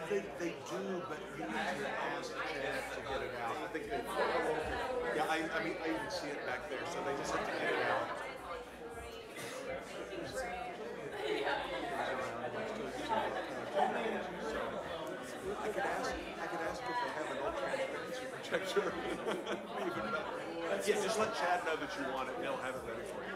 They do, but you need to ask Chad to get it out. I think they. Yeah, I mean, I even see it back there, so they just have to get it out. I could ask if they have an old transparency projector. Even better. Yeah, just let Chad know that you want it, and they'll have it ready for you.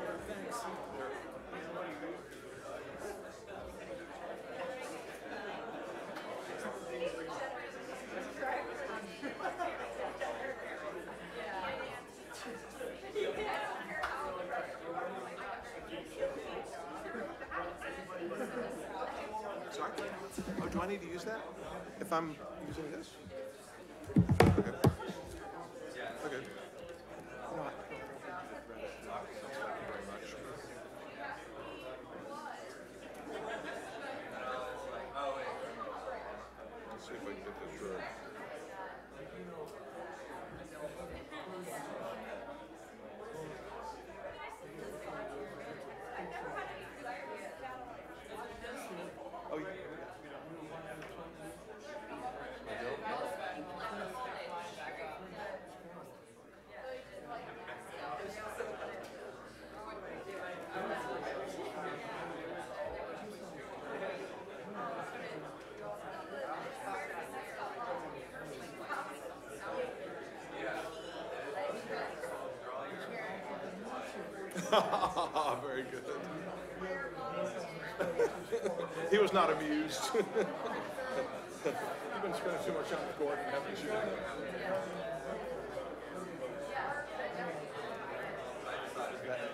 Sorry? Oh, do I need to use that? If I'm using this? Okay. Okay. No, thank you very much. Let's see if I can get this right. Oh, yeah. Very good. He was not amused. You've been spending too much on the court, haven't you?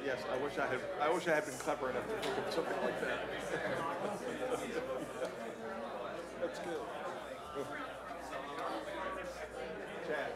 Yes, I wish I had been clever enough to think of something like that. That's good. Chad.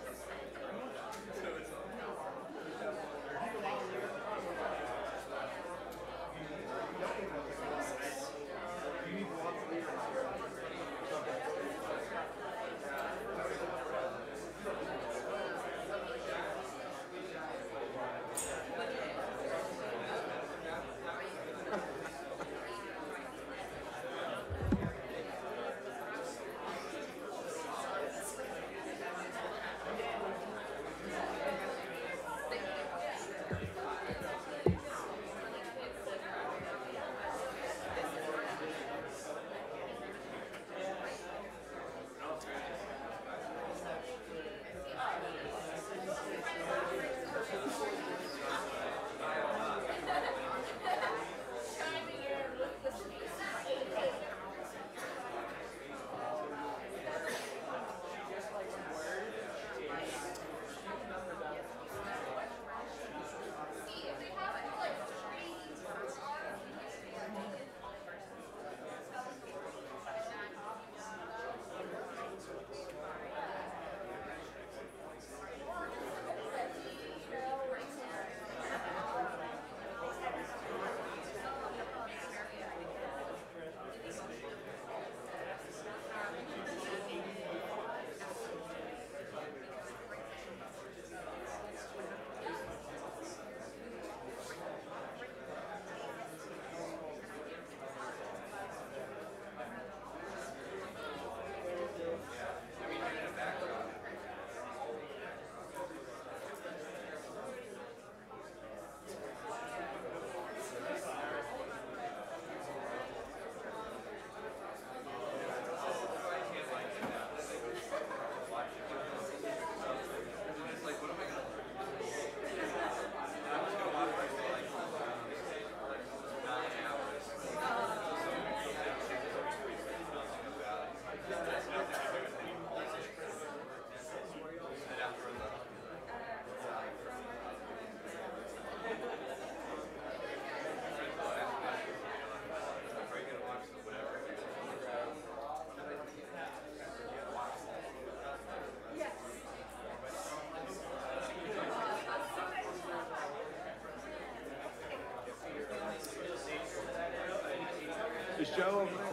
Is Joe over there?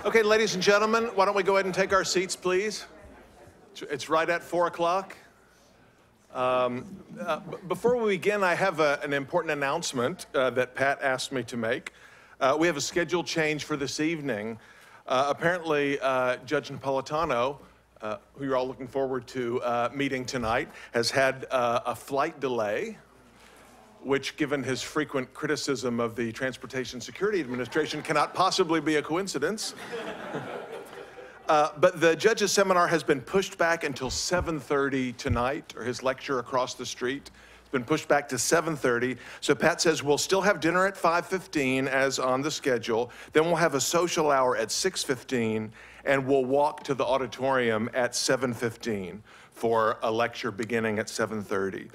Okay, ladies and gentlemen, why don't we go ahead and take our seats, please? It's right at 4 o'clock. Before we begin, I have an important announcement that Pat asked me to make. We have a schedule change for this evening. Apparently, Judge Napolitano, who you're all looking forward to meeting tonight, has had a flight delay, which, given his frequent criticism of the Transportation Security Administration, cannot possibly be a coincidence. But the judge's seminar has been pushed back until 7:30 tonight, or his lecture across the street. It's been pushed back to 7:30. So Pat says we'll still have dinner at 5:15 as on the schedule. Then we'll have a social hour at 6:15, and we'll walk to the auditorium at 7:15 for a lecture beginning at 7:30.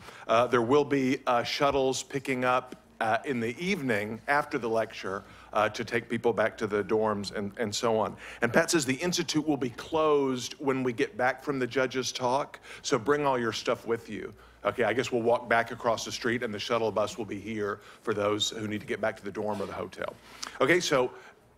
There will be shuttles picking up in the evening after the lecture to take people back to the dorms and so on. And Pat says the Institute will be closed when we get back from the judge's talk, so bring all your stuff with you. Okay, I guess we'll walk back across the street and the shuttle bus will be here for those who need to get back to the dorm or the hotel. Okay, so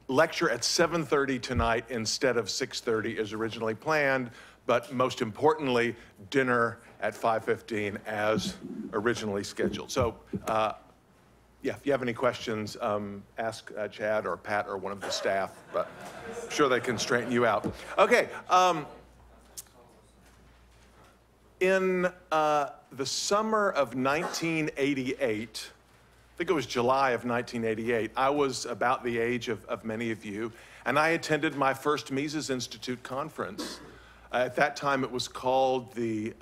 lecture at 7:30 tonight instead of 6:30 as originally planned, but most importantly, dinner at 5:15 as originally scheduled. So, yeah, if you have any questions, ask Chad or Pat or one of the staff, but I'm sure they can straighten you out. Okay, in the summer of 1988, I think it was July of 1988, I was about the age of many of you, and I attended my first Mises Institute conference. At that time, it was called the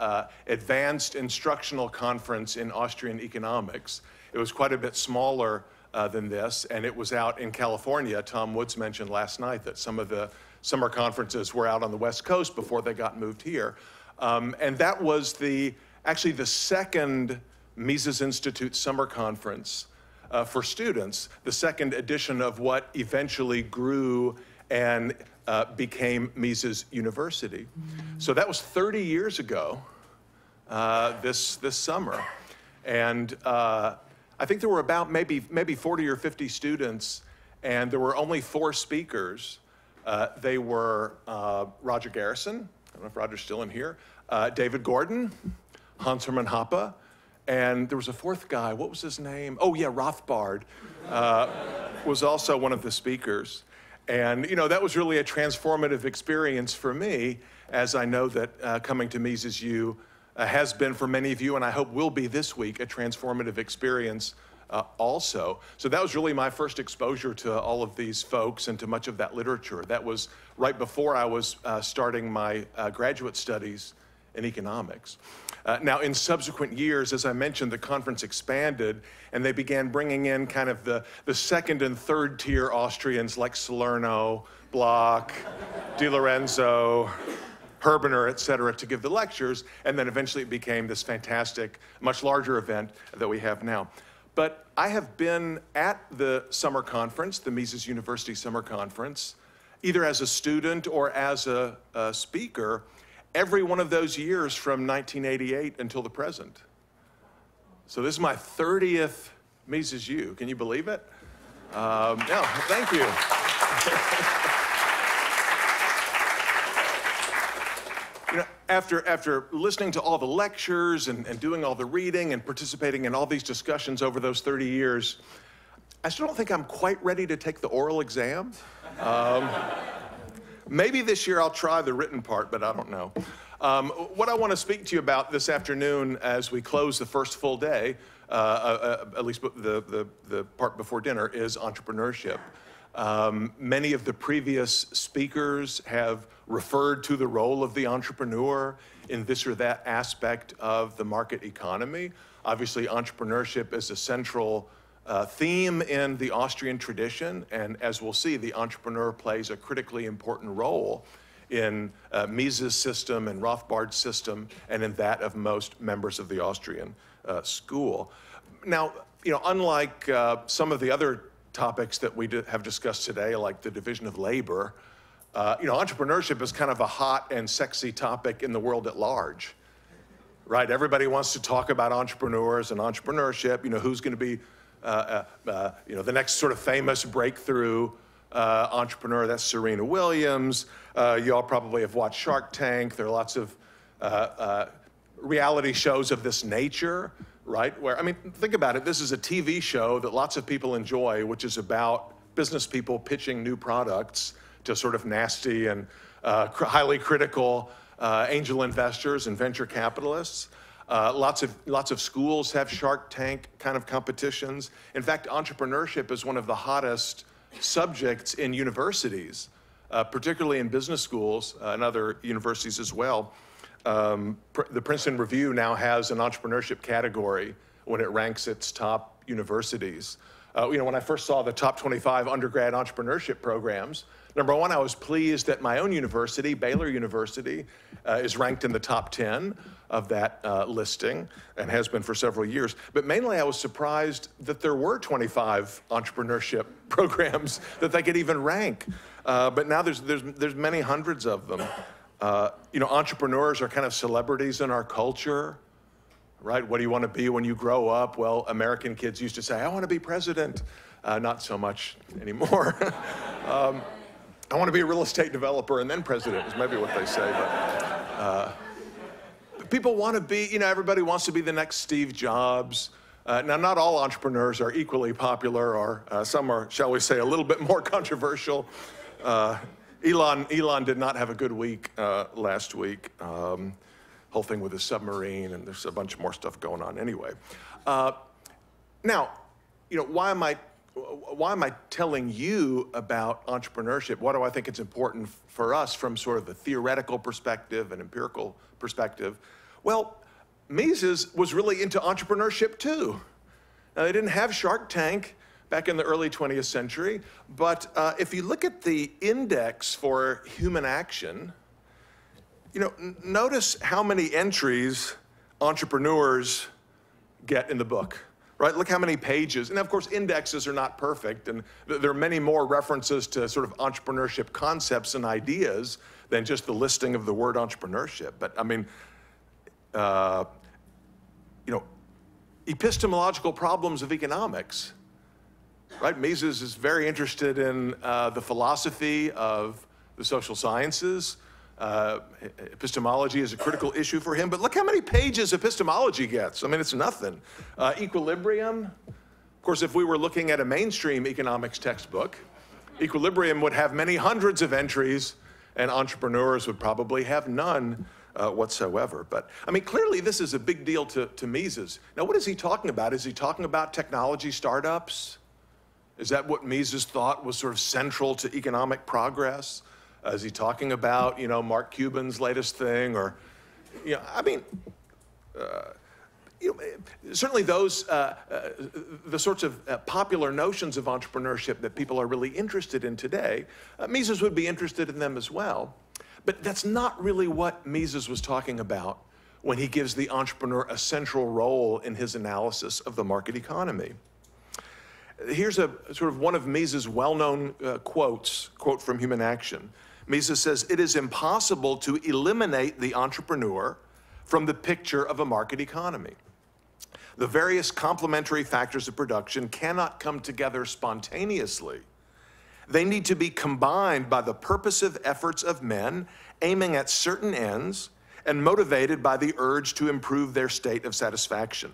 Advanced Instructional Conference in Austrian Economics. It was quite a bit smaller than this, and it was out in California. Tom Woods mentioned last night that some of the summer conferences were out on the West Coast before they got moved here. And that was actually the second Mises Institute summer conference for students, the second edition of what eventually grew and became Mises University. So that was 30 years ago this summer. And I think there were about maybe 40 or 50 students, and there were only 4 speakers. They were Roger Garrison, I don't know if Roger's still in here, David Gordon, Hans Hermann Hoppe, and there was a 4th guy. What was his name? Oh yeah, Rothbard was also one of the speakers. And you know, that was really a transformative experience for me, as I know that coming to Mises U has been for many of you, and I hope will be this week, a transformative experience also. So that was really my first exposure to all of these folks and to much of that literature. That was right before I was starting my graduate studies in economics. Now, in subsequent years, as I mentioned, the conference expanded, and they began bringing in kind of the second and third tier Austrians like Salerno, Bloch, Di Lorenzo, Herbener, et cetera, to give the lectures, and then eventually it became this fantastic, much larger event that we have now. But I have been at the summer conference, the Mises University Summer Conference, either as a student or as a speaker, every one of those years from 1988 until the present. So this is my 30th Mises U. Can you believe it? Yeah, thank you. You know, after listening to all the lectures and doing all the reading and participating in all these discussions over those 30 years, I still don't think I'm quite ready to take the oral exam. Maybe this year I'll try the written part, but I don't know. What I want to speak to you about this afternoon as we close the first full day, at least the part before dinner, is entrepreneurship. Many of the previous speakers have referred to the role of the entrepreneur in this or that aspect of the market economy. Obviously, entrepreneurship is a central theme in the Austrian tradition, and as we'll see, the entrepreneur plays a critically important role in Mises' system and Rothbard's system, and in that of most members of the Austrian school. Now, you know, unlike some of the other topics that we have discussed today, like the division of labor, you know, entrepreneurship is kind of a hot and sexy topic in the world at large, right? Everybody wants to talk about entrepreneurs and entrepreneurship. You know, who's going to be, you know, the next sort of famous breakthrough entrepreneur? That's Serena Williams. You all probably have watched Shark Tank. There are lots of reality shows of this nature, right? Where, I mean, think about it. This is a TV show that lots of people enjoy, which is about business people pitching new products to sort of nasty and highly critical angel investors and venture capitalists. Lots of schools have Shark Tank kind of competitions. In fact, entrepreneurship is one of the hottest subjects in universities, particularly in business schools and other universities as well. The Princeton Review now has an entrepreneurship category when it ranks its top universities. When I first saw the top 25 undergrad entrepreneurship programs, number one, I was pleased that my own university, Baylor University, is ranked in the top 10 of that listing and has been for several years. But mainly I was surprised that there were 25 entrepreneurship programs that they could even rank. But now there's many hundreds of them. Entrepreneurs are kind of celebrities in our culture, right? What do you want to be when you grow up? Well, American kids used to say, I want to be president. Not so much anymore. I want to be a real estate developer and then president is maybe what they say. But people want to be, everybody wants to be the next Steve Jobs. Now, not all entrepreneurs are equally popular, or some are, shall we say, a little bit more controversial. Elon did not have a good week last week. Whole thing with his submarine, and there's a bunch more stuff going on anyway. Now, why am I telling you about entrepreneurship? Why do I think it's important for us from sort of a theoretical perspective and empirical perspective? Well, Mises was really into entrepreneurship too. Now, they didn't have Shark Tank back in the early 20th century, but if you look at the index for human action, notice how many entries entrepreneurs get in the book. Right, look how many pages. And of course, indexes are not perfect, and there are many more references to sort of entrepreneurship concepts and ideas than just the listing of the word entrepreneurship. But I mean, epistemological problems of economics, right? Mises is very interested in the philosophy of the social sciences. Epistemology is a critical issue for him, but look how many pages epistemology gets. I mean, it's nothing. Equilibrium, of course, if we were looking at a mainstream economics textbook, Equilibrium would have many hundreds of entries, and entrepreneurs would probably have none whatsoever. But I mean, clearly this is a big deal to Mises. Now, what is he talking about? Is he talking about technology startups? Is that what Mises thought was sort of central to economic progress? Is he talking about, Mark Cuban's latest thing, or, certainly those, the sorts of popular notions of entrepreneurship that people are really interested in today, Mises would be interested in them as well. But that's not really what Mises was talking about when he gives the entrepreneur a central role in his analysis of the market economy. Here's a sort of one of Mises' well-known quote from Human Action. Mises says, "It is impossible to eliminate the entrepreneur from the picture of a market economy. The various complementary factors of production cannot come together spontaneously. They need to be combined by the purposive efforts of men aiming at certain ends and motivated by the urge to improve their state of satisfaction."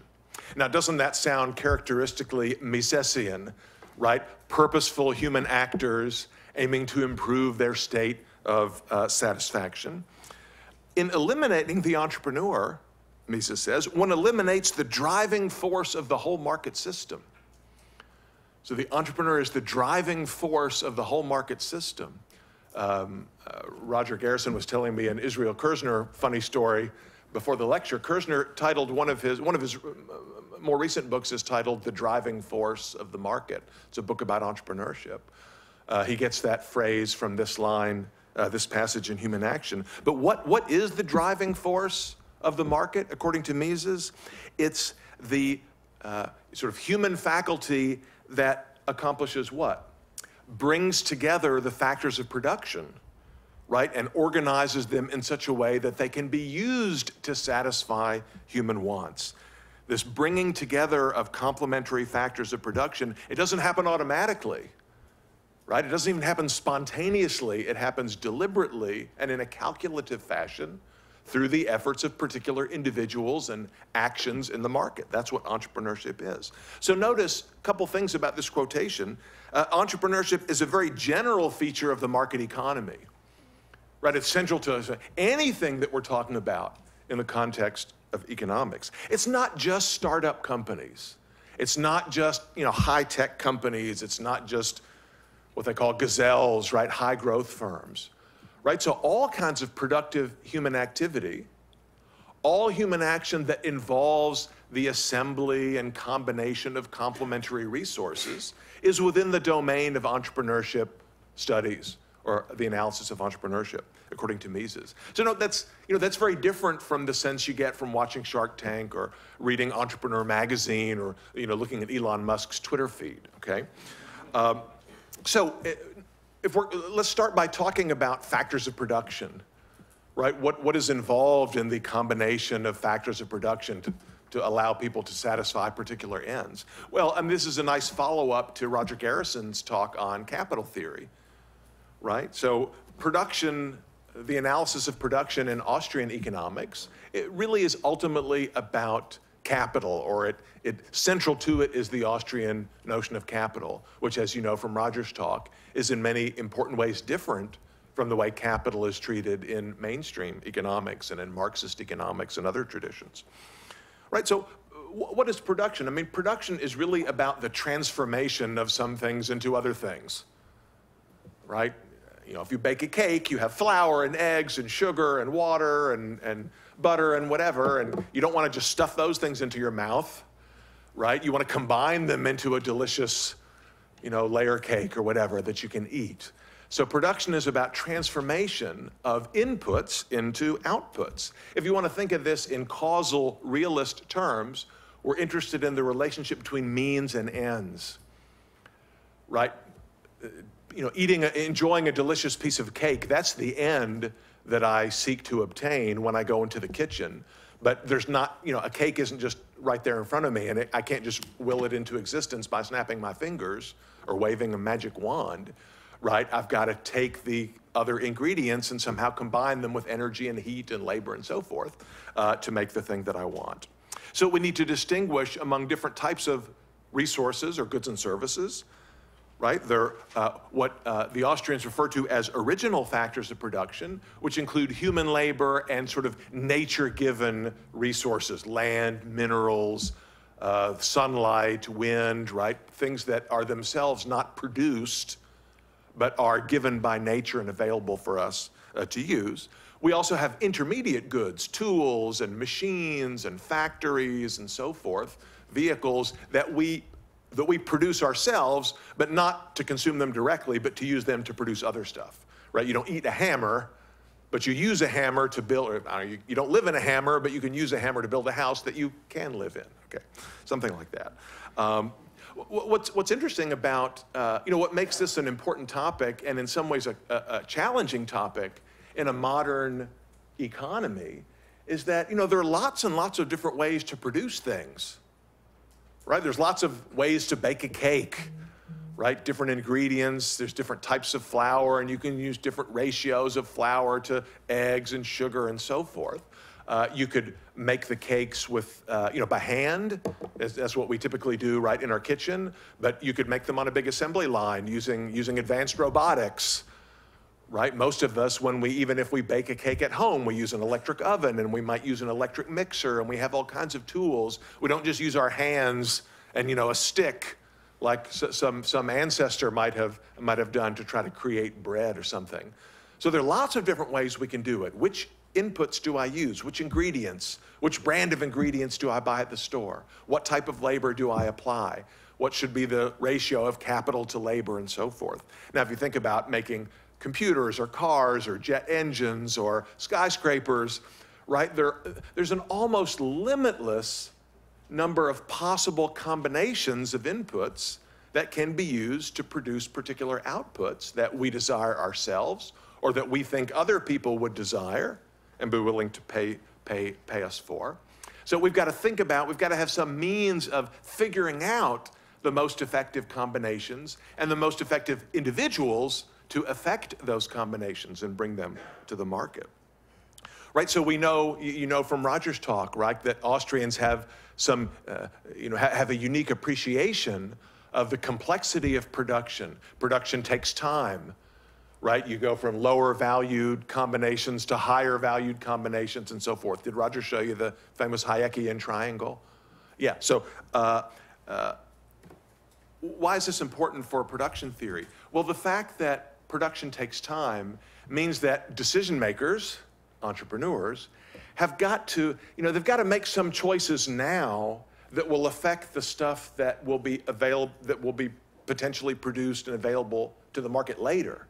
Now, doesn't that sound characteristically Misesian, right? Purposeful human actors aiming to improve their state of satisfaction. In eliminating the entrepreneur, Mises says, one eliminates the driving force of the whole market system. So the entrepreneur is the driving force of the whole market system. Roger Garrison was telling me an Israel Kirzner funny story before the lecture. Kirzner titled one of his more recent books is titled The Driving Force of the Market. It's a book about entrepreneurship. He gets that phrase from this line, this passage in Human Action. But what is the driving force of the market, according to Mises? It's the sort of human faculty that accomplishes what? Brings together the factors of production, right? And organizes them in such a way that they can be used to satisfy human wants. This bringing together of complementary factors of production, it doesn't happen automatically, right? It doesn't even happen spontaneously. It happens deliberately and in a calculative fashion through the efforts of particular individuals and actions in the market. That's what entrepreneurship is. So notice a couple things about this quotation. Entrepreneurship is a very general feature of the market economy, right? It's central to anything that we're talking about in the context of economics. It's not just startup companies. It's not just, high-tech companies. It's not just what they call gazelles, right? High growth firms, right? So all kinds of productive human activity, all human action that involves the assembly and combination of complementary resources is within the domain of entrepreneurship studies, or the analysis of entrepreneurship, according to Mises. So no, that's very different from the sense you get from watching Shark Tank or reading Entrepreneur Magazine or looking at Elon Musk's Twitter feed, okay? So let's start by talking about factors of production, right? What is involved in the combination of factors of production to allow people to satisfy particular ends? Well, this is a nice follow-up to Roger Garrison's talk on capital theory, right? So production, the analysis of production in Austrian economics, it really is ultimately about capital, or central to it is the Austrian notion of capital, which, as you know from Roger's talk, is in many important ways different from the way capital is treated in mainstream economics and in Marxist economics and other traditions. Right, so what is production? Production is really about the transformation of some things into other things, right? If you bake a cake, you have flour and eggs and sugar and water and butter and whatever, and you don't want to just stuff those things into your mouth, right? You want to combine them into a delicious, layer cake or whatever that you can eat. So production is about transformation of inputs into outputs. If you want to think of this in causal realist terms, we're interested in the relationship between means and ends, right? Enjoying a delicious piece of cake, that's the end that I seek to obtain when I go into the kitchen. But there's not, a cake isn't just right there in front of me, and I can't just will it into existence by snapping my fingers or waving a magic wand, right? I've got to take the other ingredients and somehow combine them with energy and heat and labor and so forth to make the thing that I want. So we need to distinguish among different types of resources or goods and services, right? They're what the Austrians refer to as original factors of production, which include human labor and sort of nature-given resources, land, minerals, sunlight, wind, right? Things that are themselves not produced, but are given by nature and available for us to use. We also have intermediate goods, tools and machines and factories and so forth, vehicles that we produce ourselves, but not to consume them directly, but to use them to produce other stuff, right? You don't eat a hammer, but you use a hammer to build, or you don't live in a hammer, but you can use a hammer to build a house that you can live in, okay? Something like that. What's interesting about, what makes this an important topic, and in some ways a challenging topic in a modern economy, is that, there are lots and lots of different ways to produce things. Right? There's lots of ways to bake a cake, right? Different ingredients, there's different types of flour, and you can use different ratios of flour to eggs and sugar and so forth. You could make the cakes with, by hand. That's what we typically do, right, in our kitchen. But you could make them on a big assembly line using advanced robotics, right? Most of us, even if we bake a cake at home, we use an electric oven, and we might use an electric mixer, and we have all kinds of tools. We don't just use our hands and, a stick like some ancestor might have done to try to create bread or something. So there are lots of different ways we can do it. Which inputs do I use? Which ingredients? Which brand of ingredients do I buy at the store? What type of labor do I apply? What should be the ratio of capital to labor and so forth? Now, if you think about making computers or cars or jet engines or skyscrapers, right? There's an almost limitless number of possible combinations of inputs that can be used to produce particular outputs that we desire ourselves or that we think other people would desire and be willing to pay us for. So we've got to have some means of figuring out the most effective combinations and the most effective individuals to affect those combinations and bring them to the market. right? So we know, you know from Roger's talk, right, that Austrians have some, have a unique appreciation of the complexity of production. Production takes time, right? You go from lower valued combinations to higher valued combinations and so forth. Did Roger show you the famous Hayekian triangle? Yeah, so why is this important for production theory? Well, the fact that production takes time means that decision makers, entrepreneurs, have got to, they've got to make some choices now that will affect the stuff that will be available, that will be potentially produced and available to the market later,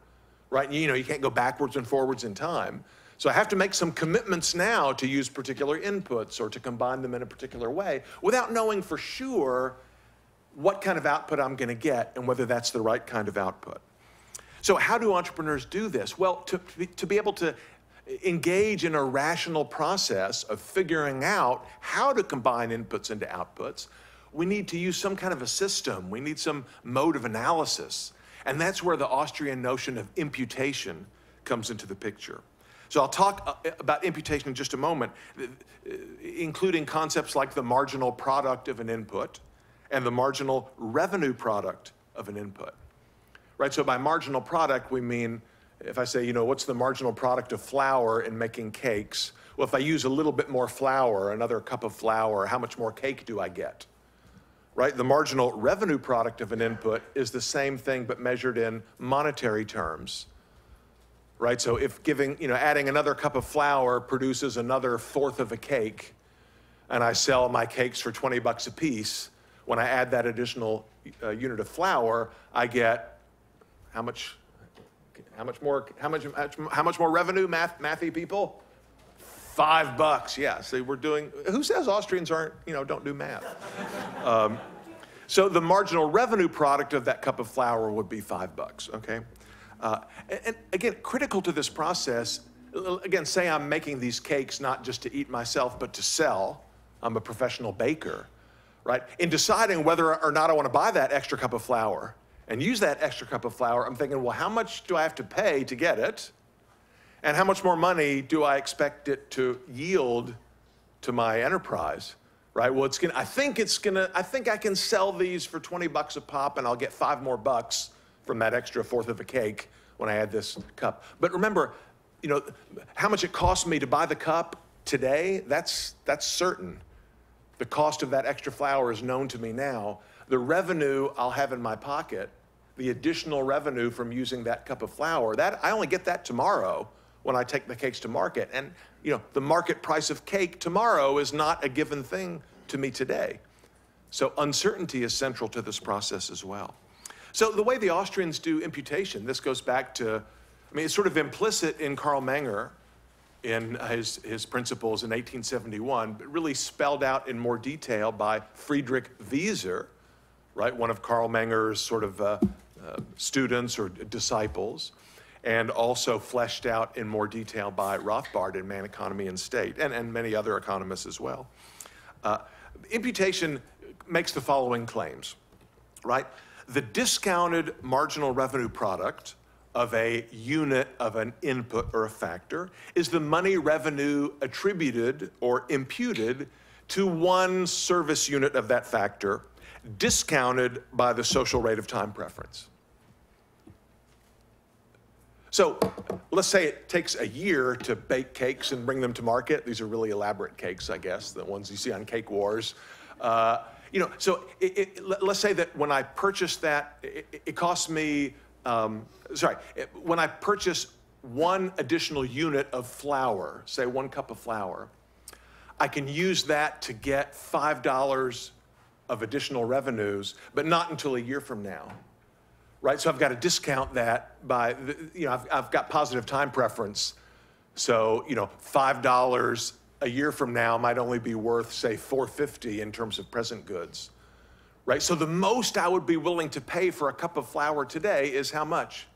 right? You can't go backwards and forwards in time. So I have to make some commitments now to use particular inputs or to combine them in a particular way without knowing for sure what kind of output I'm going to get and whether that's the right kind of output. So how do entrepreneurs do this? Well, to be able to engage in a rational process of figuring out how to combine inputs into outputs, we need to use some kind of a system. We need some mode of analysis. And that's where the Austrian notion of imputation comes into the picture. So I'll talk about imputation in just a moment, including concepts like the marginal product of an input and the marginal revenue product of an input, right? So by marginal product, we mean, if I say, what's the marginal product of flour in making cakes? Well, if I use a little bit more flour, another cup of flour, how much more cake do I get, right? The marginal revenue product of an input is the same thing, but measured in monetary terms, right? So if adding another cup of flour produces another fourth of a cake, and I sell my cakes for 20 bucks a piece, when I add that additional unit of flour, I get how much more revenue, mathy people? $5, yeah. See, who says Austrians don't do math? So the marginal revenue product of that cup of flour would be $5, okay? And again, critical to this process, again, say I'm making these cakes not just to eat myself, but to sell. I'm a professional baker, right? In deciding whether or not I want to buy that extra cup of flour and use that extra cup of flour, I'm thinking, well, how much do I have to pay to get it? And how much more money do I expect it to yield to my enterprise, right? Well, I think I can sell these for 20 bucks a pop and I'll get $5 more from that extra fourth of a cake when I add this cup. But remember, how much it costs me to buy the cup today, that's certain. The cost of that extra flour is known to me now. The revenue I'll have in my pocket, the additional revenue from using that cup of flour, I only get that tomorrow when I take the cakes to market. And the market price of cake tomorrow is not a given thing to me today. So uncertainty is central to this process as well. So the way the Austrians do imputation, this goes back to, it's sort of implicit in Carl Menger in his principles in 1871, but really spelled out in more detail by Friedrich Wieser, right? One of Carl Menger's sort of students or disciples, and also fleshed out in more detail by Rothbard in Man, Economy, and State, and many other economists as well. Imputation makes the following claims, right? The discounted marginal revenue product of a unit of an input or a factor is the money revenue attributed or imputed to one service unit of that factor, discounted by the social rate of time preference. So let's say it takes a year to bake cakes and bring them to market. These are really elaborate cakes, I guess, the ones you see on Cake Wars. So let's say that when I purchase that, it costs me, when I purchase one additional unit of flour, say 1 cup of flour, I can use that to get $5 of additional revenues, but not until a year from now, right? So I've got to discount that by, I've got positive time preference. So, $5 a year from now might only be worth, say, $4.50 in terms of present goods, right? So the most I would be willing to pay for a cup of flour today is how much?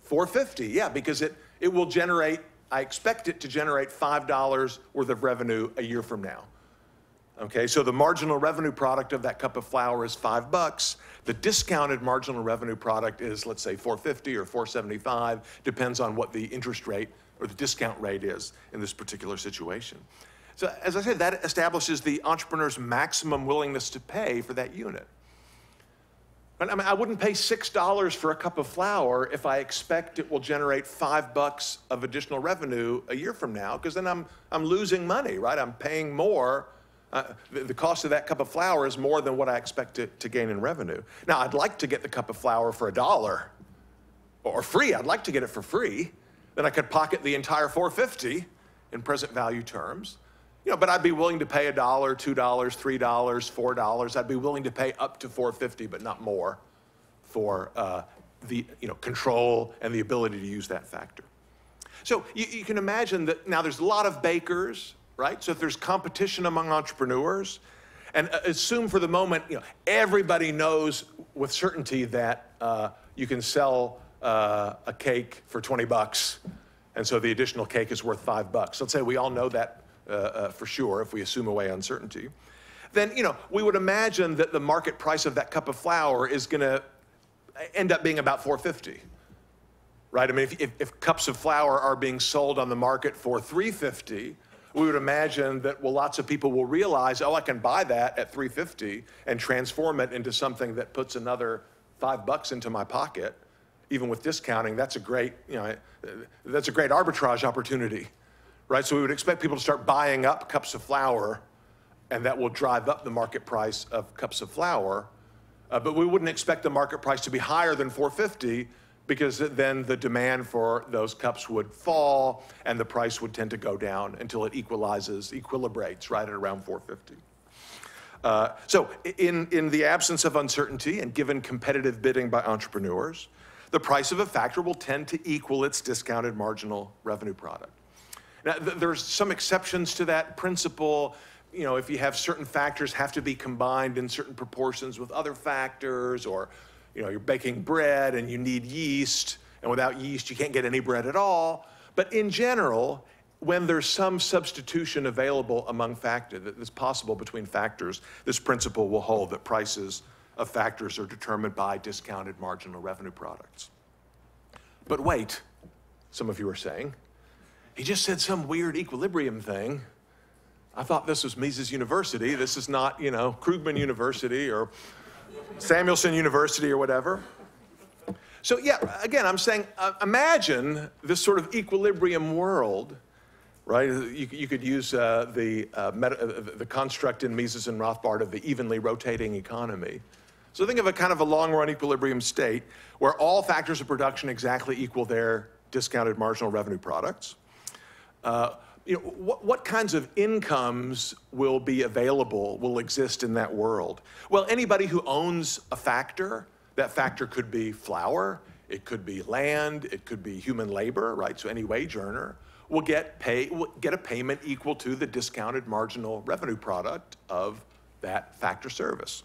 $4.50, yeah, because it will generate, I expect it to generate $5 worth of revenue a year from now. Okay, so the marginal revenue product of that cup of flour is $5. The discounted marginal revenue product is, let's say, $4.50 or $4.75, depends on what the interest rate or the discount rate is in this particular situation. So as I said, that establishes the entrepreneur's maximum willingness to pay for that unit. I mean, I wouldn't pay $6 for a cup of flour if I expect it will generate $5 of additional revenue a year from now, because then I'm losing money, right? I'm paying more. The cost of that cup of flour is more than what I expect to gain in revenue. Now, I'd like to get the cup of flour for $1 or free. I'd like to get it for free. Then I could pocket the entire $4.50 in present value terms. But I'd be willing to pay $1, $2, $3, $4. I'd be willing to pay up to $4.50, but not more for the control and the ability to use that factor. So you can imagine that now there's a lot of bakers, right? So if there's competition among entrepreneurs, and assume for the moment, everybody knows with certainty that you can sell a cake for 20 bucks, and so the additional cake is worth $5. Let's say we all know that for sure, if we assume away uncertainty, then we would imagine that the market price of that cup of flour is going to end up being about $4.50, right? I mean, if cups of flour are being sold on the market for $3.50, we would imagine that lots of people will realize, oh, I can buy that at $3.50 and transform it into something that puts another $5 into my pocket, even with discounting. That's a great, that's a great arbitrage opportunity. Right, so we would expect people to start buying up cups of flour, and that will drive up the market price of cups of flour. But we wouldn't expect the market price to be higher than $4.50, because then the demand for those cups would fall, and the price would tend to go down until it equilibrates right at around $4.50. So in the absence of uncertainty and given competitive bidding by entrepreneurs, the price of a factor will tend to equal its discounted marginal revenue product. Now, there's some exceptions to that principle. If you have certain factors have to be combined in certain proportions with other factors, or you're baking bread and you need yeast, and without yeast you can't get any bread at all. But in general, when there's some substitution available among factors, that's possible between factors, this principle will hold that prices of factors are determined by discounted marginal revenue products. But wait, some of you are saying, he just said some weird equilibrium thing. I thought this was Mises University. This is not, Krugman University or Samuelson University or whatever. So yeah, again, I'm saying, imagine this sort of equilibrium world, right? You could use the construct in Mises and Rothbard of the evenly rotating economy. So think of a kind of a long-run equilibrium state where all factors of production exactly equal their discounted marginal revenue products. What kinds of incomes will be available, will exist in that world? Well, anybody who owns a factor, that factor could be flour, it could be land, it could be human labor, right? So any wage earner will get a payment equal to the discounted marginal revenue product of that factor service.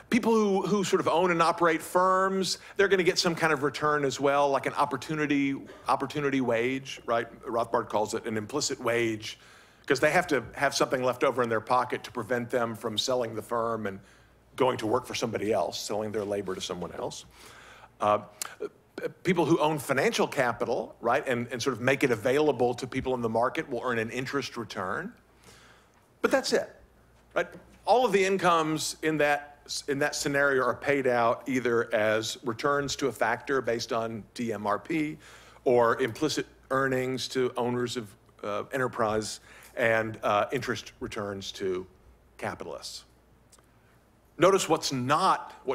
People who sort of own and operate firms, they're going to get some kind of return as well, like an opportunity wage, right? Rothbard calls it an implicit wage, because they have to have something left over in their pocket to prevent them from selling the firm and going to work for somebody else, selling their labor to someone else. People who own financial capital, right, and sort of make it available to people in the market will earn an interest return. But that's it, right? All of the incomes in that scenario are paid out either as returns to a factor based on DMRP, or implicit earnings to owners of enterprise, and interest returns to capitalists. Notice what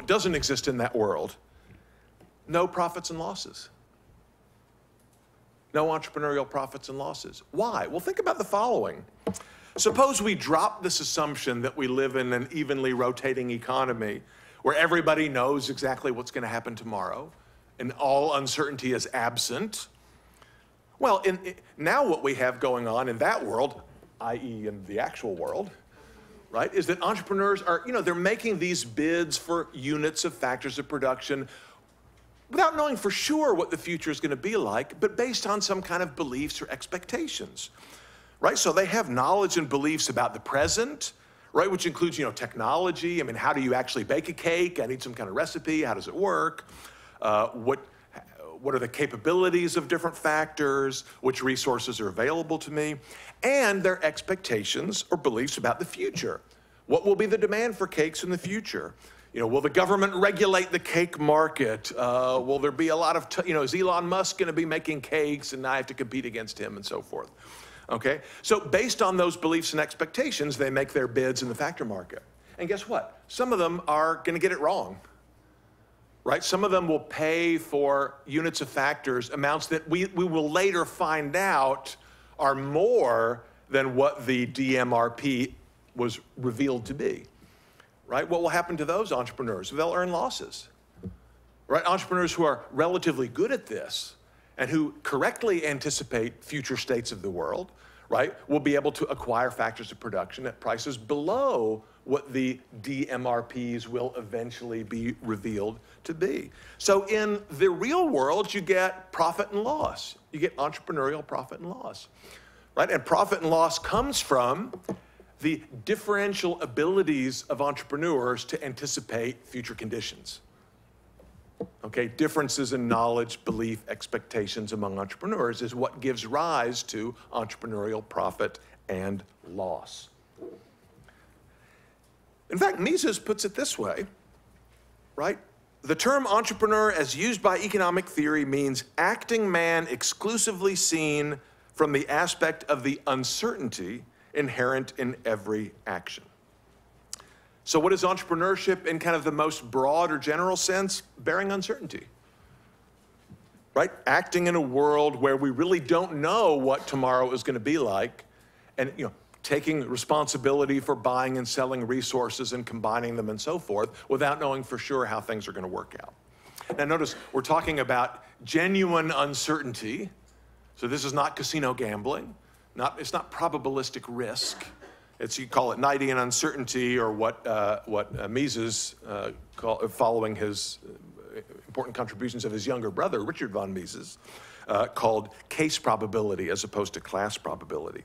doesn't exist in that world. No profits and losses. No entrepreneurial profits and losses. Why? Well, think about the following. Suppose we drop this assumption that we live in an evenly rotating economy where everybody knows exactly what's going to happen tomorrow and all uncertainty is absent. Well, now what we have going on in that world, i.e. in the actual world, right, is that entrepreneurs are, they're making these bids for units of factors of production without knowing for sure what the future is going to be like, but based on some kind of beliefs or expectations. right? So they have knowledge and beliefs about the present, right? Which includes, technology. I mean, how do you actually bake a cake? I need some kind of recipe. How does it work? What are the capabilities of different factors? Which resources are available to me? And their expectations or beliefs about the future. What will be the demand for cakes in the future? Will the government regulate the cake market? Will there be a lot of, is Elon Musk going to be making cakes and I have to compete against him and so forth? Okay, so based on those beliefs and expectations, they make their bids in the factor market. And guess what? Some of them are going to get it wrong, right? Some of them will pay for units of factors, amounts that we will later find out are more than what the DMRP was revealed to be, right? What will happen to those entrepreneurs? They'll earn losses, right? Entrepreneurs who are relatively good at this and who correctly anticipate future states of the world, right, will be able to acquire factors of production at prices below what the DMRPs will eventually be revealed to be. So in the real world, you get profit and loss. You get entrepreneurial profit and loss, right? And profit and loss comes from the differential abilities of entrepreneurs to anticipate future conditions. Okay, differences in knowledge, belief, expectations among entrepreneurs is what gives rise to entrepreneurial profit and loss. In fact, Mises puts it this way, right? The term entrepreneur as used by economic theory means acting man exclusively seen from the aspect of the uncertainty inherent in every action. So what is entrepreneurship in kind of the most broad or general sense? Bearing uncertainty, right? Acting in a world where we really don't know what tomorrow is going to be like, and taking responsibility for buying and selling resources and combining them and so forth without knowing for sure how things are going to work out. Now notice, we're talking about genuine uncertainty. So this is not casino gambling. It's not probabilistic risk. You call it Knightian uncertainty, or what Mises, following his important contributions of his younger brother, Richard von Mises, called case probability as opposed to class probability.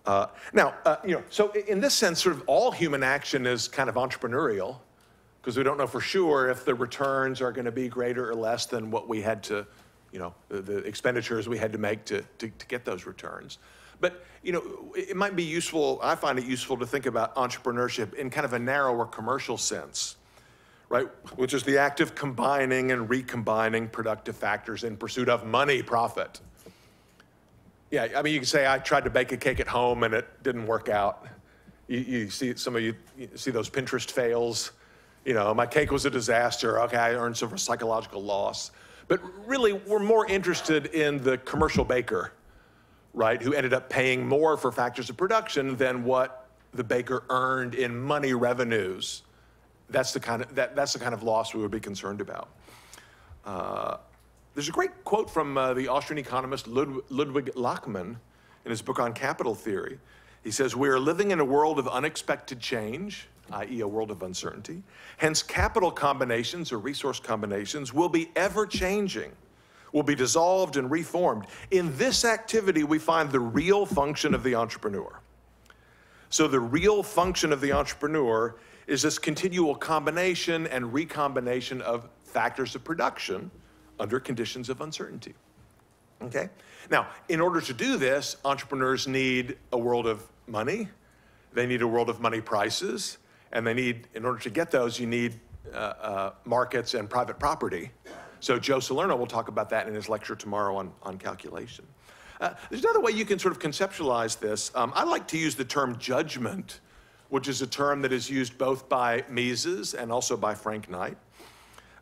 So in this sense, sort of all human action is kind of entrepreneurial, because we don't know for sure if the returns are going to be greater or less than what we had to, the expenditures we had to make to get those returns. But, it might be useful, I find it useful to think about entrepreneurship in kind of a narrower commercial sense, right? Which is the act of combining and recombining productive factors in pursuit of money, profit. Yeah, I mean, you can say, I tried to bake a cake at home and it didn't work out. You see, some of you see those Pinterest fails. My cake was a disaster. Okay, I earned some psychological loss. But really, we're more interested in the commercial baker, right, who ended up paying more for factors of production than what the baker earned in money revenues. That's the kind of loss we would be concerned about. There's a great quote from the Austrian economist Ludwig Lachmann in his book on capital theory. He says, "We are living in a world of unexpected change, i.e. a world of uncertainty. Hence, capital combinations or resource combinations will be ever changing, will be dissolved and reformed. In this activity, we find the real function of the entrepreneur." So the real function of the entrepreneur is this continual combination and recombination of factors of production under conditions of uncertainty. Okay? Now, in order to do this, entrepreneurs need a world of money, they need a world of money prices, and in order to get those, you need markets and private property. So Joe Salerno will talk about that in his lecture tomorrow on calculation. There's another way you can sort of conceptualize this. I like to use the term judgment, which is a term that is used both by Mises and also by Frank Knight,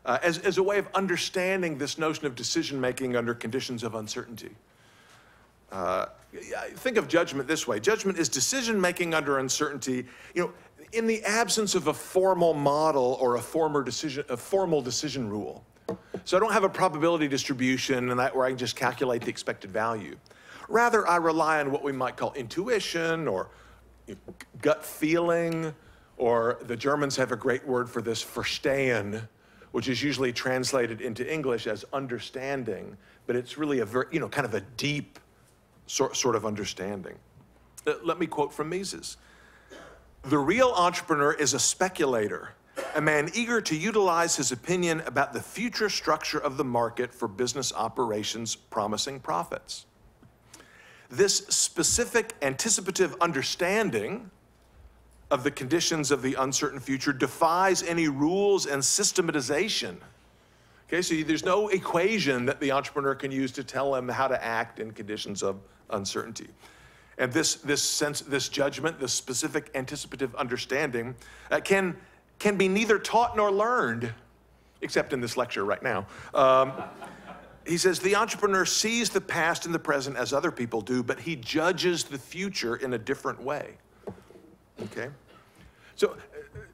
as a way of understanding this notion of decision-making under conditions of uncertainty. Think of judgment this way. Judgment is decision-making under uncertainty, in the absence of a formal model or a formal decision rule. So I don't have a probability distribution where I can just calculate the expected value. Rather, I rely on what we might call intuition or gut feeling, or the Germans have a great word for this, Verstehen, which is usually translated into English as understanding, but it's really a very, kind of a deep sort of understanding. Let me quote from Mises. "The real entrepreneur is a speculator, a man eager to utilize his opinion about the future structure of the market for business operations promising profits. This specific anticipative understanding of the conditions of the uncertain future defies any rules and systematization." Okay, so there's no equation that the entrepreneur can use to tell him how to act in conditions of uncertainty. And this judgment, this specific anticipative understanding can be neither taught nor learned, except in this lecture right now. He says, "The entrepreneur sees the past and the present as other people do, but he judges the future in a different way." Okay? So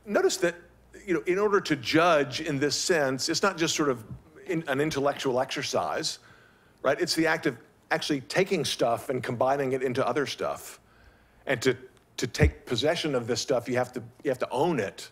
notice that, in order to judge in this sense, it's not just sort of an intellectual exercise, right? It's the act of actually taking stuff and combining it into other stuff. And to take possession of this stuff, you have to own it.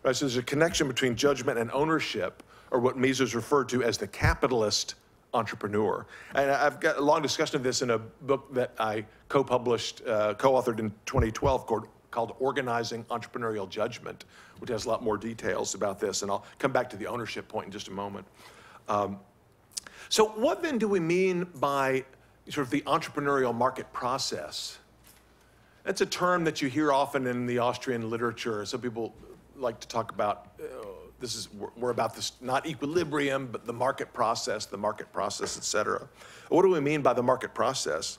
Right? So there's a connection between judgment and ownership, or what Mises referred to as the capitalist entrepreneur. And I've got a long discussion of this in a book that I co-published, co-authored in 2012 called Organizing Entrepreneurial Judgment, which has a lot more details about this, and I'll come back to the ownership point in just a moment. So what then do we mean by sort of the entrepreneurial market process? That's a term that you hear often in the Austrian literature. Some people like to talk about, we're about this, not equilibrium, but the market process, et cetera. What do we mean by the market process?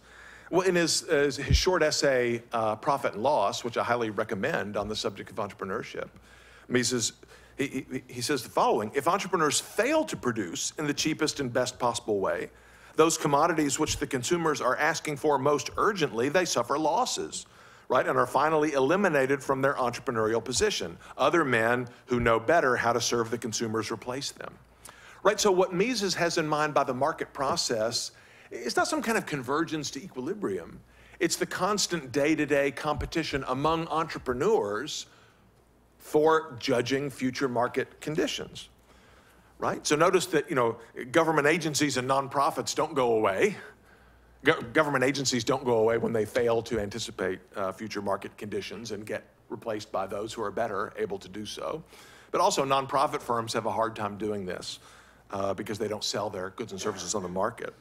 Well, in his short essay, Profit and Loss, which I highly recommend on the subject of entrepreneurship, Mises, he says the following: "If entrepreneurs fail to produce in the cheapest and best possible way those commodities which the consumers are asking for most urgently, they suffer losses, right, and are finally eliminated from their entrepreneurial position. Other men who know better how to serve the consumers replace them." Right, so what Mises has in mind by the market process, it's not some kind of convergence to equilibrium. It's the constant day-to-day competition among entrepreneurs for judging future market conditions, right? So notice that, government agencies and nonprofits don't go away. Government agencies don't go away when they fail to anticipate future market conditions and get replaced by those who are better able to do so. But also nonprofit firms have a hard time doing this because they don't sell their goods and services on the market.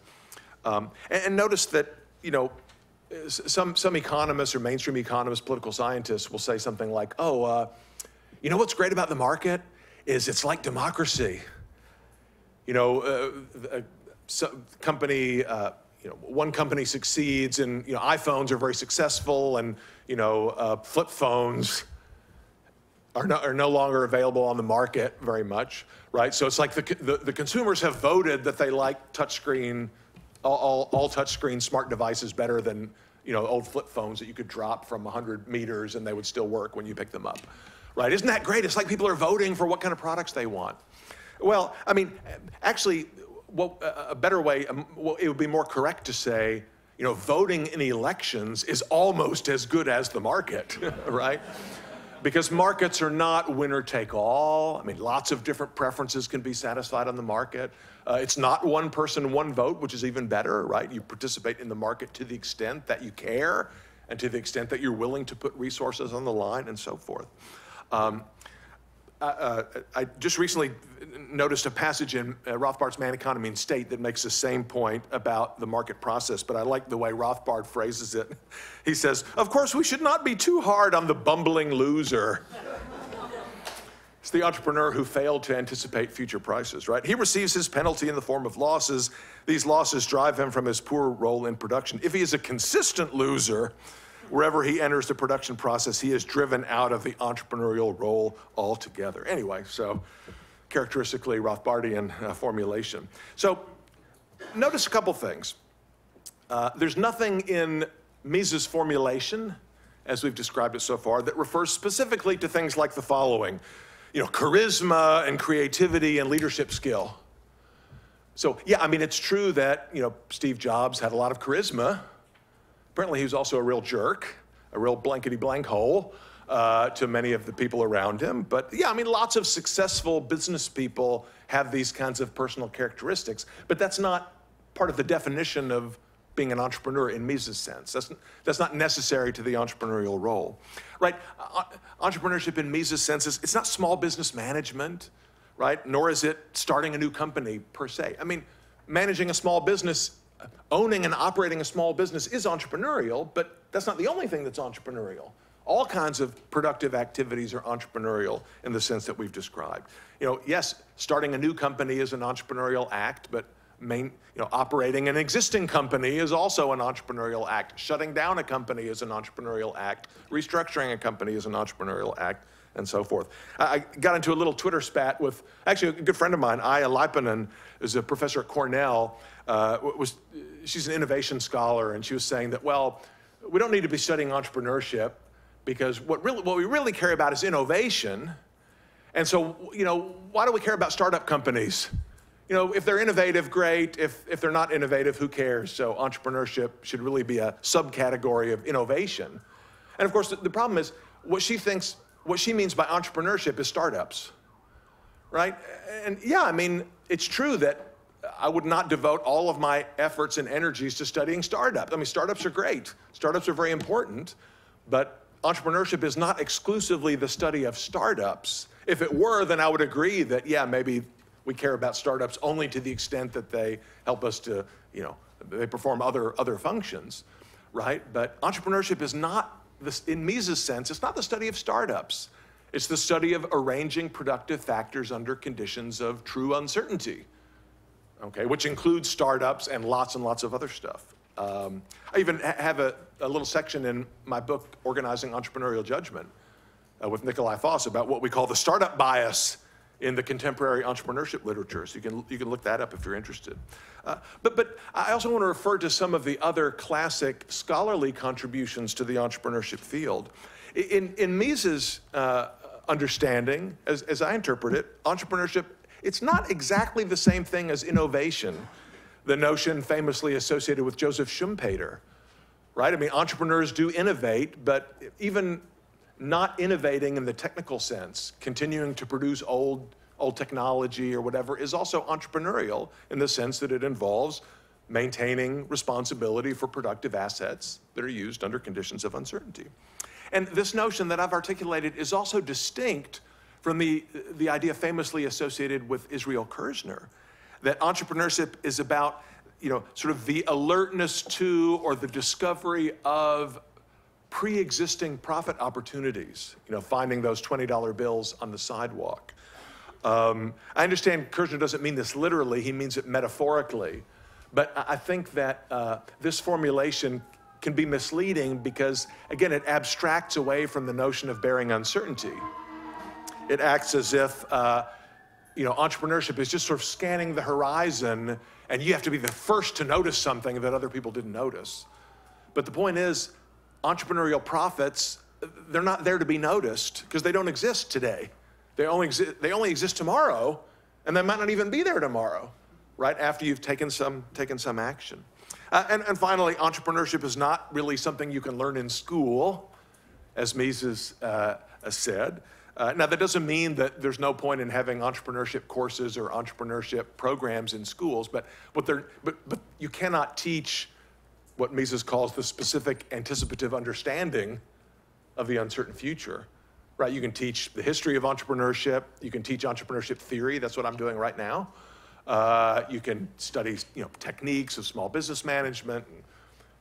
And notice that, some economists or mainstream economists, political scientists will say something like, what's great about the market is it's like democracy. One company succeeds and, iPhones are very successful and, flip phones are no longer available on the market very much, right? So it's like the consumers have voted that they like touchscreen, all touchscreen smart devices better than, old flip phones that you could drop from 100 meters and they would still work when you pick them up, right? Isn't that great? It's like people are voting for what kind of products they want. Well, I mean, actually, a better way, it would be more correct to say, voting in elections is almost as good as the market, right? Because markets are not winner take all. I mean, lots of different preferences can be satisfied on the market. It's not one person, one vote, which is even better, right? You participate in the market to the extent that you care and to the extent that you're willing to put resources on the line and so forth. I just recently noticed a passage in Rothbard's Man, Economy, and State that makes the same point about the market process, but I like the way Rothbard phrases it. He says, "Of course, we should not be too hard on the bumbling loser." It's the entrepreneur who failed to anticipate future prices, right? He receives his penalty in the form of losses. These losses drive him from his poor role in production. If he is a consistent loser, wherever he enters the production process, he is driven out of the entrepreneurial role altogether. Anyway, so characteristically Rothbardian formulation. So notice a couple things. There's nothing in Mises' formulation, as we've described it so far, that refers specifically to things like the following, charisma and creativity and leadership skill. So yeah, I mean, it's true that, Steve Jobs had a lot of charisma. Apparently he was also a real jerk, a real blankety-blank hole to many of the people around him. But yeah, I mean, lots of successful business people have these kinds of personal characteristics, but that's not part of the definition of being an entrepreneur in Mises' sense. That's not necessary to the entrepreneurial role, right? Entrepreneurship in Mises' sense it's not small business management, right? Nor is it starting a new company per se. I mean, managing a small business, owning and operating a small business is entrepreneurial, but that's not the only thing that's entrepreneurial. All kinds of productive activities are entrepreneurial in the sense that we've described. Yes, starting a new company is an entrepreneurial act, but operating an existing company is also an entrepreneurial act. Shutting down a company is an entrepreneurial act. Restructuring a company is an entrepreneurial act, and so forth. I got into a little Twitter spat with, actually, a good friend of mine, Aya Leiponen, is a professor at Cornell. She's an innovation scholar, and she was saying that, well, we don't need to be studying entrepreneurship because what we really care about is innovation. And so, why do we care about startup companies? If they're innovative, great. If they're not innovative, who cares? So entrepreneurship should really be a subcategory of innovation. And of course, the problem is what she means by entrepreneurship is startups, right? And yeah, I mean, it's true that I would not devote all of my efforts and energies to studying startups. I mean, startups are great. Startups are very important, but entrepreneurship is not exclusively the study of startups. If it were, then I would agree that, yeah, maybe we care about startups only to the extent that they help us to, they perform other functions, right? But entrepreneurship is not, in Mises' sense, it's not the study of startups. It's the study of arranging productive factors under conditions of true uncertainty, okay, which includes startups and lots of other stuff. I even have a little section in my book, Organizing Entrepreneurial Judgment, with Nikolai Foss about what we call the startup bias in the contemporary entrepreneurship literature. So you can look that up if you're interested. But I also want to refer to some of the other classic scholarly contributions to the entrepreneurship field. In Mises' understanding, as I interpret it, entrepreneurship, it's not exactly the same thing as innovation, the notion famously associated with Joseph Schumpeter, right? I mean, entrepreneurs do innovate, but even not innovating in the technical sense, continuing to produce old technology or whatever, is also entrepreneurial in the sense that it involves maintaining responsibility for productive assets that are used under conditions of uncertainty. And this notion that I've articulated is also distinct from the idea famously associated with Israel Kirzner, that entrepreneurship is about, sort of the alertness to or the discovery of pre-existing profit opportunities, finding those $20 bills on the sidewalk. I understand Kirzner doesn't mean this literally, he means it metaphorically, but I think that this formulation can be misleading because, again, it abstracts away from the notion of bearing uncertainty. It acts as if, entrepreneurship is just sort of scanning the horizon and you have to be the first to notice something that other people didn't notice. But the point is, entrepreneurial profits, they're not there to be noticed because they don't exist today. They only exist tomorrow, and they might not even be there tomorrow, right after you've taken some action. And finally, entrepreneurship is not really something you can learn in school, as Mises said. Now, that doesn't mean that there's no point in having entrepreneurship courses or entrepreneurship programs in schools, but you cannot teach what Mises calls the specific anticipative understanding of the uncertain future, right? You can teach the history of entrepreneurship. You can teach entrepreneurship theory. That's what I'm doing right now. You can study, techniques of small business management. And,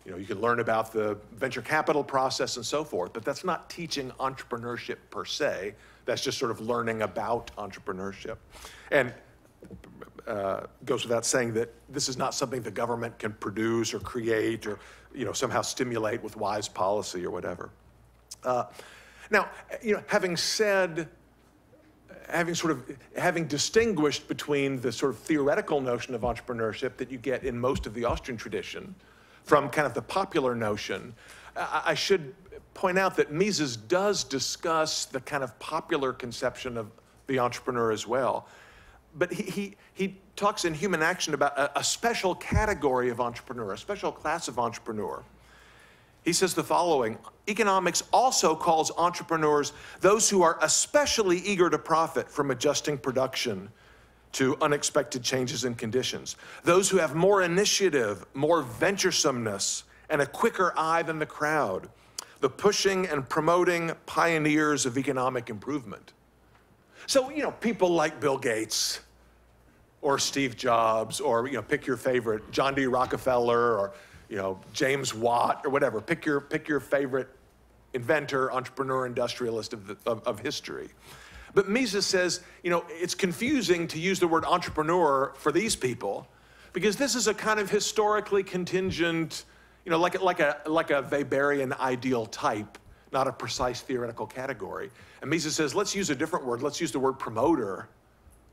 you can learn about the venture capital process and so forth, but that's not teaching entrepreneurship per se. That's just sort of learning about entrepreneurship. And goes without saying that this is not something the government can produce or create or somehow stimulate with wise policy or whatever. Now, having distinguished between the sort of theoretical notion of entrepreneurship that you get in most of the Austrian tradition from kind of the popular notion, I should point out that Mises does discuss the kind of popular conception of the entrepreneur as well. But he talks in Human Action about a special category of entrepreneur, a special class of entrepreneur. He says the following: economics also calls entrepreneurs those who are especially eager to profit from adjusting production to unexpected changes in conditions. Those who have more initiative, more venturesomeness, and a quicker eye than the crowd. The pushing and promoting pioneers of economic improvement. So, people like Bill Gates or Steve Jobs or, pick your favorite, John D. Rockefeller or, James Watt or whatever. Pick your favorite inventor, entrepreneur, industrialist of history. But Mises says, it's confusing to use the word entrepreneur for these people because this is a kind of historically contingent, like a Weberian ideal type, not a precise theoretical category. And Mises says, let's use a different word. Let's use the word promoter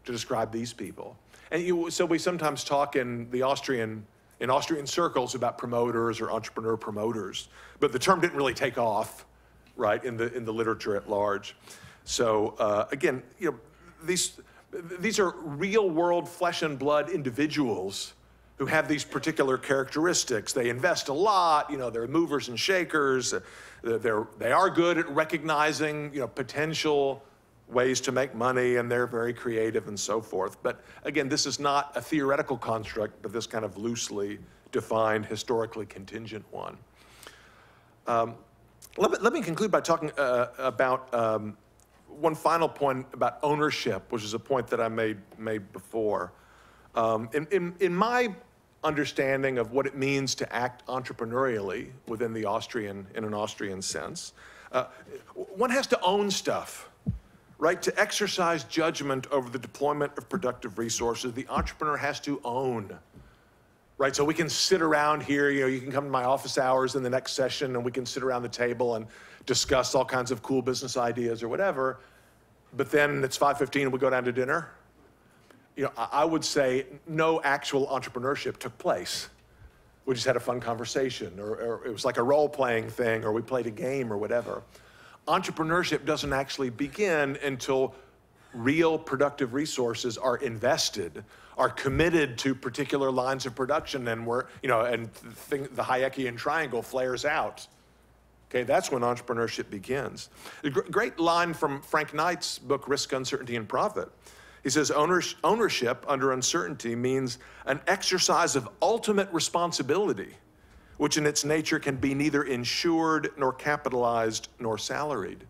to describe these people. And so we sometimes talk in Austrian circles about promoters or entrepreneur promoters, but the term didn't really take off, right, in the literature at large. So again, these are real world flesh and blood individuals who have these particular characteristics. They invest a lot, they're movers and shakers. They are good at recognizing, potential ways to make money, and they're very creative and so forth. But again, this is not a theoretical construct, but this kind of loosely defined, historically contingent one. Let me conclude by talking about one final point about ownership, which is a point that I made before. In my understanding of what it means to act entrepreneurially within in an Austrian sense, one has to own stuff, right? To exercise judgment over the deployment of productive resources, the entrepreneur has to own, right? So we can sit around here, you can come to my office hours in the next session and we can sit around the table and discuss all kinds of cool business ideas or whatever, but then it's 5:15 and we go down to dinner. I would say no actual entrepreneurship took place. We just had a fun conversation, or it was like a role-playing thing, or we played a game or whatever. Entrepreneurship doesn't actually begin until real productive resources are invested, are committed to particular lines of production, and the Hayekian triangle flares out. Okay, that's when entrepreneurship begins. A great line from Frank Knight's book, Risk, Uncertainty, and Profit. He says, ownership under uncertainty means an exercise of ultimate responsibility, which in its nature can be neither insured nor capitalized nor salaried.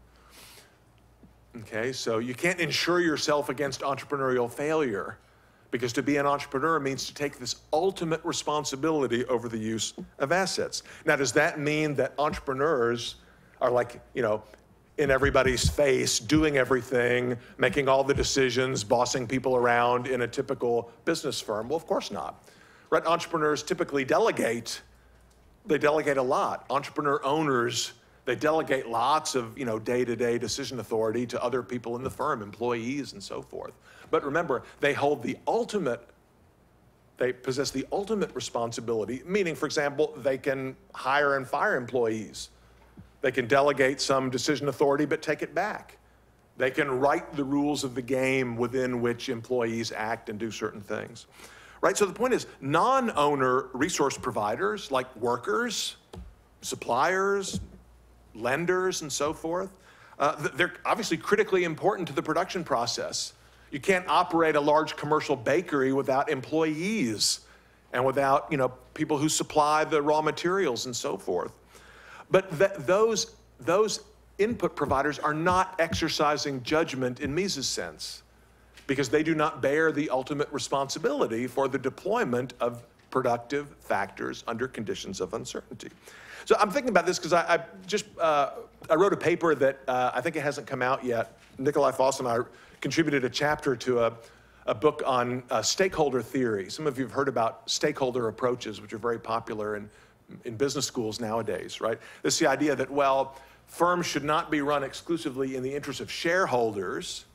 Okay, so you can't insure yourself against entrepreneurial failure, because to be an entrepreneur means to take this ultimate responsibility over the use of assets. Now, does that mean that entrepreneurs are like, in everybody's face, doing everything, making all the decisions, bossing people around in a typical business firm? Well, of course not. Right? Entrepreneurs typically delegate. They delegate a lot. Entrepreneur owners, they delegate lots of, day-to-day decision authority to other people in the firm, employees and so forth. But remember, they possess the ultimate responsibility, meaning, for example, they can hire and fire employees. They can delegate some decision authority, but take it back. They can write the rules of the game within which employees act and do certain things, right? So the point is, non-owner resource providers like workers, suppliers, lenders, and so forth, they're obviously critically important to the production process. You can't operate a large commercial bakery without employees and without, people who supply the raw materials and so forth. But those input providers are not exercising judgment in Mises' sense, because they do not bear the ultimate responsibility for the deployment of productive factors under conditions of uncertainty. So I'm thinking about this because I wrote a paper that I think it hasn't come out yet. Nikolai Foss and I contributed a chapter to a book on stakeholder theory. Some of you have heard about stakeholder approaches, which are very popular in business schools nowadays, right? This is the idea that, well, firms should not be run exclusively in the interest of shareholders,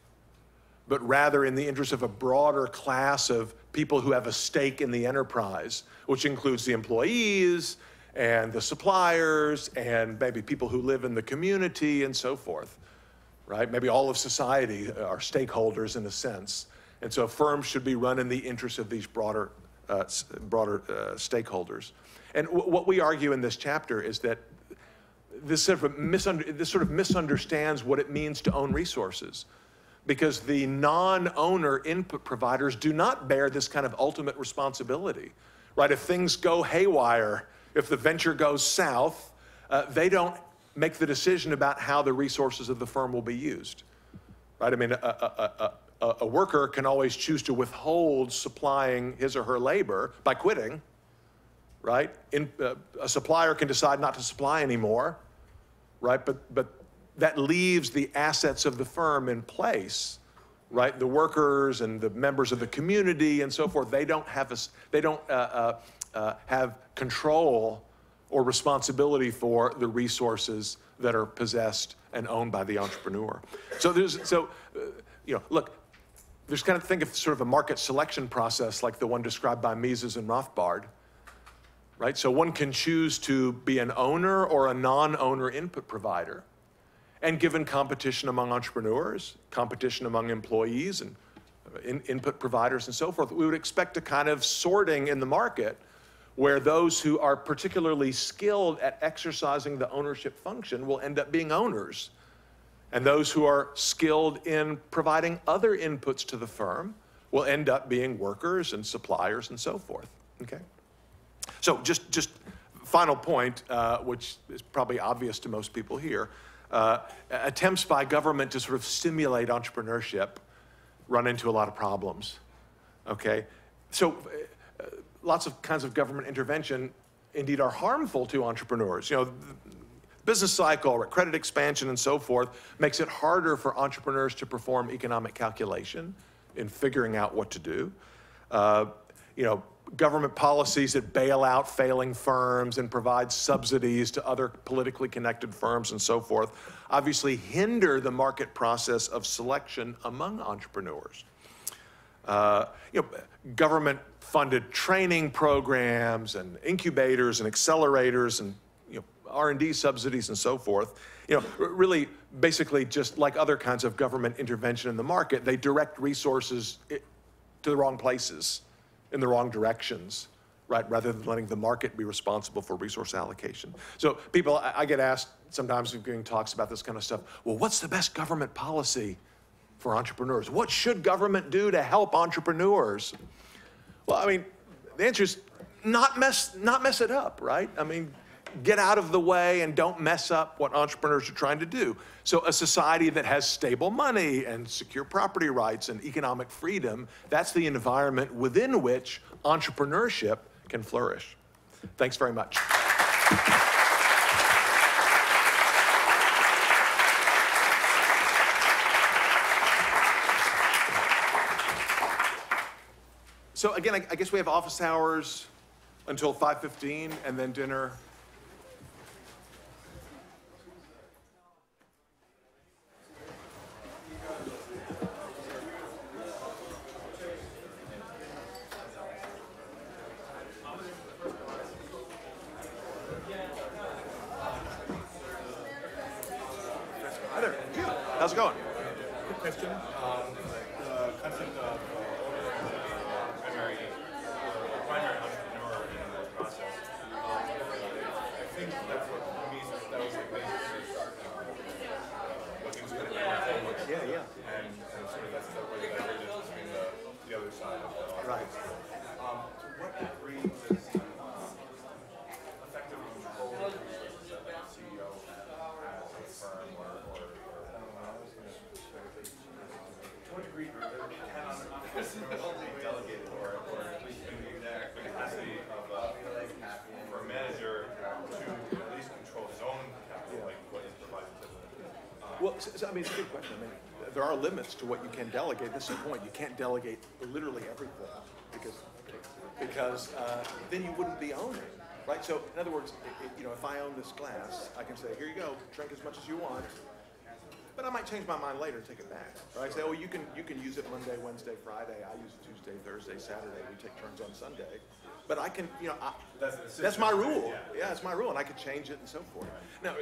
but rather in the interest of a broader class of people who have a stake in the enterprise, which includes the employees and the suppliers and maybe people who live in the community and so forth, right? Maybe all of society are stakeholders in a sense. And so firms should be run in the interest of these broader stakeholders. And what we argue in this chapter is that this sort of misunderstands what it means to own resources. because the non-owner input providers do not bear this kind of ultimate responsibility, right? If things go haywire, if the venture goes south, they don't make the decision about how the resources of the firm will be used, right? I mean, a worker can always choose to withhold supplying his or her labor by quitting, right? A supplier can decide not to supply anymore, right? But that leaves the assets of the firm in place, right? The workers and the members of the community and so forth, they don't have have control or responsibility for the resources that are possessed and owned by the entrepreneur. So look, there's kind of think of sort of a market selection process like the one described by Mises and Rothbard, right? So one can choose to be an owner or a non-owner input provider. And given competition among entrepreneurs, competition among employees and input providers and so forth, we would expect a kind of sorting in the market where those who are particularly skilled at exercising the ownership function will end up being owners. And those who are skilled in providing other inputs to the firm will end up being workers and suppliers and so forth, okay? So just final point, which is probably obvious to most people here, attempts by government to sort of stimulate entrepreneurship run into a lot of problems, okay? So lots of kinds of government intervention indeed are harmful to entrepreneurs. You know, the business cycle, credit expansion and so forth makes it harder for entrepreneurs to perform economic calculation in figuring out what to do. You know, government policies that bail out failing firms and provide subsidies to other politically connected firms and so forth obviously hinder the market process of selection among entrepreneurs. You know, government-funded training programs and incubators and accelerators and R&D subsidies and so forth, really basically just like other kinds of government intervention in the market, they direct resources to the wrong places, in the wrong directions, right? Rather than letting the market be responsible for resource allocation. So people, I get asked sometimes giving talks about this kind of stuff, well, what's the best government policy for entrepreneurs? What should government do to help entrepreneurs? Well, I mean, the answer is not mess it up, right? I mean, get out of the way and don't mess up what entrepreneurs are trying to do. So a society that has stable money and secure property rights and economic freedom, that's the environment within which entrepreneurship can flourish. Thanks very much. So again, I guess we have office hours until 5:15 and then dinner. Hi there. How's it going? Quick question. The concept of primary entrepreneur in the process. I think that's what Mises, that was like Mises' what he was going to do. Yeah. And sort of that's the way that I read it between the other side of the Right. To what degree does effective control of resources that the CEO has a firm or I don't know, to what degree can entrepreneurs be delegated or at least maybe the capacity of for a manager to at least control his own capital, like what he's providing to the Well, I mean, it's a good question. I mean, there are limits to what you can delegate. This is the point. You can't delegate literally everything because then you wouldn't be owning, right? So, in other words, if I own this glass, I can say, here you go, drink as much as you want. But I might change my mind later and take it back. Right? I say, oh, you can use it Monday, Wednesday, Friday. I use it Tuesday, Thursday, Saturday. We take turns on Sunday. But I can, that's my rule. Yeah, it's my rule, and I can change it and so forth. Now,